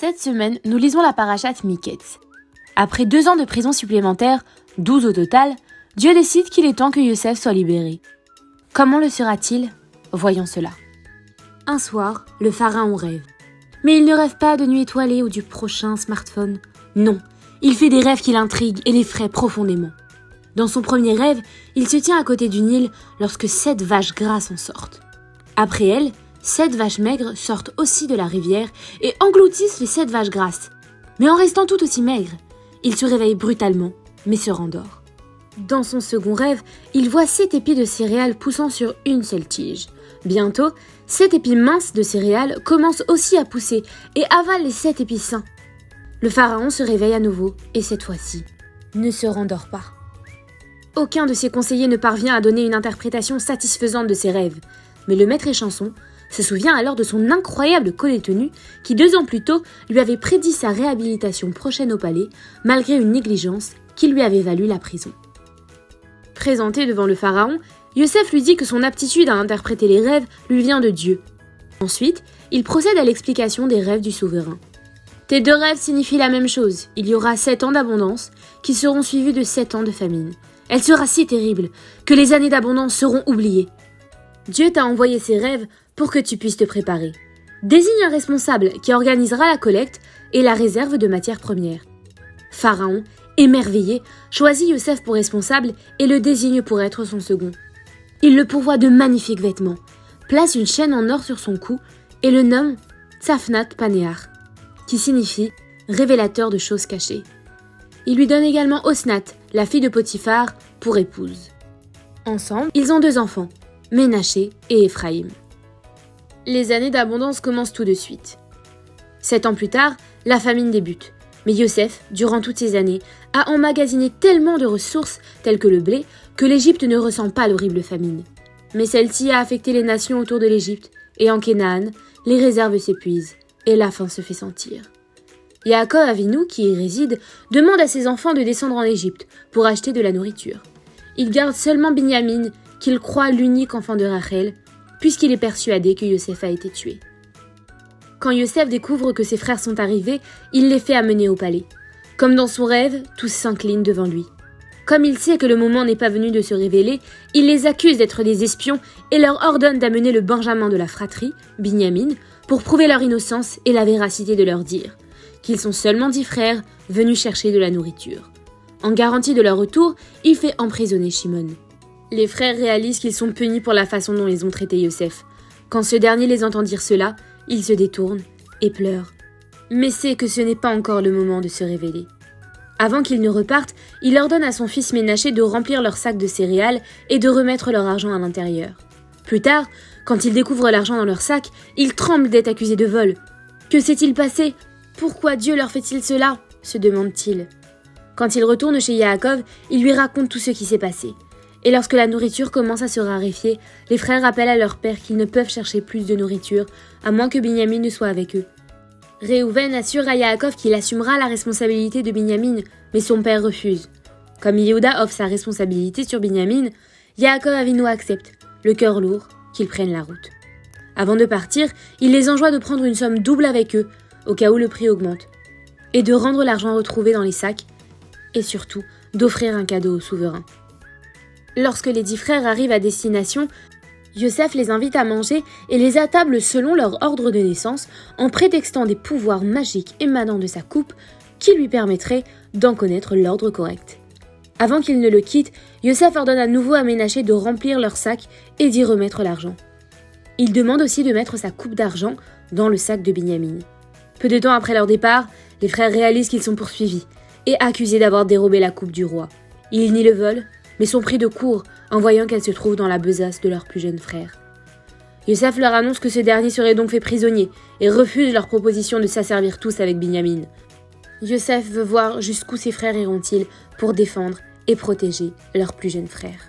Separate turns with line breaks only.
Cette semaine, nous lisons la parachate Miketz. Après 2 ans de prison supplémentaire, 12 au total, Dieu décide qu'il est temps que Yosef soit libéré. Comment le sera-t-il ? Voyons cela. Un soir, le pharaon rêve. Mais il ne rêve pas de nuit étoilée ou du prochain smartphone. Non, il fait des rêves qui l'intriguent et l'effraient profondément. Dans son premier rêve, il se tient à côté du Nil lorsque 7 vaches grasses en sortent. Après elles, 7 vaches maigres sortent aussi de la rivière et engloutissent les 7 vaches grasses. Mais en restant tout aussi maigres, il se réveille brutalement, mais se rendort. Dans son second rêve, il voit 7 épis de céréales poussant sur une seule tige. Bientôt, 7 épis minces de céréales commencent aussi à pousser et avalent les 7 épis sains. Le pharaon se réveille à nouveau et cette fois-ci, ne se rendort pas. Aucun de ses conseillers ne parvient à donner une interprétation satisfaisante de ses rêves, mais le maître échanson se souvient alors de son incroyable collet-tenue qui 2 ans plus tôt lui avait prédit sa réhabilitation prochaine au palais, malgré une négligence qui lui avait valu la prison. Présenté devant le pharaon, Yosef lui dit que son aptitude à interpréter les rêves lui vient de Dieu. Ensuite, il procède à l'explication des rêves du souverain. Tes 2 rêves signifient la même chose, il y aura 7 ans d'abondance qui seront suivis de 7 ans de famine. Elle sera si terrible que les années d'abondance seront oubliées. Dieu t'a envoyé ces rêves pour que tu puisses te préparer. Désigne un responsable qui organisera la collecte et la réserve de matières premières. Pharaon, émerveillé, choisit Yosef pour responsable et le désigne pour être son second. Il le pourvoit de magnifiques vêtements, place une chaîne en or sur son cou et le nomme Tzafnat Panéar, qui signifie révélateur de choses cachées. Il lui donne également Osnat, la fille de Potiphar, pour épouse. Ensemble, ils ont 2 enfants, Ménaché et Éphraïm. Les années d'abondance commencent tout de suite. 7 ans plus tard, la famine débute. Mais Yosef, durant toutes ces années, a emmagasiné tellement de ressources, telles que le blé, que l'Égypte ne ressent pas l'horrible famine. Mais celle-ci a affecté les nations autour de l'Égypte, et en Canaan, les réserves s'épuisent, et la faim se fait sentir. Yaakov Avinu, qui y réside, demande à ses enfants de descendre en Égypte pour acheter de la nourriture. Il garde seulement Binyamin, qu'il croit l'unique enfant de Rachel, puisqu'il est persuadé que Yosef a été tué. Quand Yosef découvre que ses frères sont arrivés, il les fait amener au palais. Comme dans son rêve, tous s'inclinent devant lui. Comme il sait que le moment n'est pas venu de se révéler, il les accuse d'être des espions et leur ordonne d'amener le benjamin de la fratrie, Binyamin, pour prouver leur innocence et la véracité de leur dire, qu'ils sont seulement 10 frères venus chercher de la nourriture. En garantie de leur retour, il fait emprisonner Shimon. Les frères réalisent qu'ils sont punis pour la façon dont ils ont traité Yosef. Quand ce dernier les entend dire cela, il se détourne et pleure. Mais sait que ce n'est pas encore le moment de se révéler. Avant qu'ils ne repartent, il ordonne à son fils Ménaché de remplir leur sac de céréales et de remettre leur argent à l'intérieur. Plus tard, quand ils découvrent l'argent dans leur sac, ils tremblent d'être accusés de vol. Que s'est-il passé ? Pourquoi Dieu leur fait-il cela ? Se demande-t-il. Quand il retourne chez Yaakov, il lui raconte tout ce qui s'est passé. Et lorsque la nourriture commence à se raréfier, les frères rappellent à leur père qu'ils ne peuvent chercher plus de nourriture, à moins que Binyamin ne soit avec eux. Réhouven assure à Yaakov qu'il assumera la responsabilité de Binyamin, mais son père refuse. Comme Yehuda offre sa responsabilité sur Binyamin, Yaakov Avinu accepte, le cœur lourd, qu'ils prennent la route. Avant de partir, il les enjoint de prendre une somme double avec eux, au cas où le prix augmente, et de rendre l'argent retrouvé dans les sacs, et surtout d'offrir un cadeau au souverain. Lorsque les 10 frères arrivent à destination, Yosef les invite à manger et les attable selon leur ordre de naissance en prétextant des pouvoirs magiques émanant de sa coupe qui lui permettraient d'en connaître l'ordre correct. Avant qu'ils ne le quittent, Yosef ordonne à nouveau à Ménaché de remplir leur sac et d'y remettre l'argent. Il demande aussi de mettre sa coupe d'argent dans le sac de Binyamin. Peu de temps après leur départ, les frères réalisent qu'ils sont poursuivis et accusés d'avoir dérobé la coupe du roi. Ils nient le vol, mais sont pris de court en voyant qu'elle se trouve dans la besace de leur plus jeune frère. Yosef leur annonce que ce dernier serait donc fait prisonnier et refuse leur proposition de s'asservir tous avec Binyamin. Yosef veut voir jusqu'où ses frères iront-ils pour défendre et protéger leur plus jeune frère.